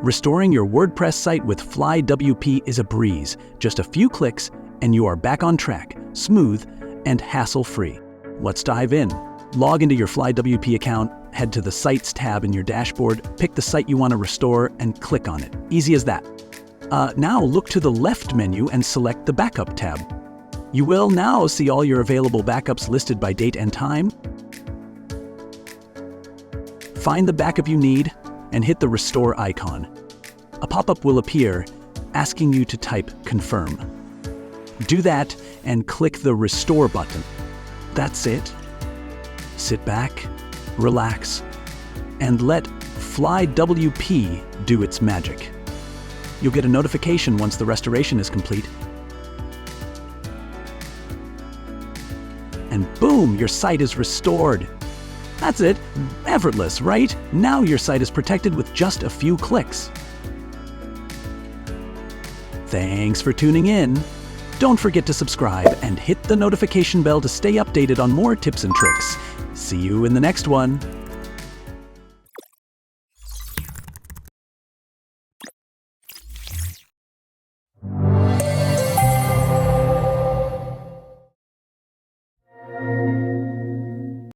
Restoring your WordPress site with FlyWP is a breeze. Just a few clicks and you are back on track, smooth and hassle-free. Let's dive in. Log into your FlyWP account, head to the Sites tab in your dashboard, pick the site you want to restore and click on it. Easy as that. Now look to the left menu and select the Backup tab. You will now see all your available backups listed by date and time. Find the backup you need and hit the Restore icon. A pop-up will appear asking you to type Confirm. Do that and click the Restore button. That's it. Sit back, relax, and let FlyWP do its magic. You'll get a notification once the restoration is complete. And boom, your site is restored. That's it. Effortless, right? Now your site is protected with just a few clicks. Thanks for tuning in. Don't forget to subscribe and hit the notification bell to stay updated on more tips and tricks. See you in the next one.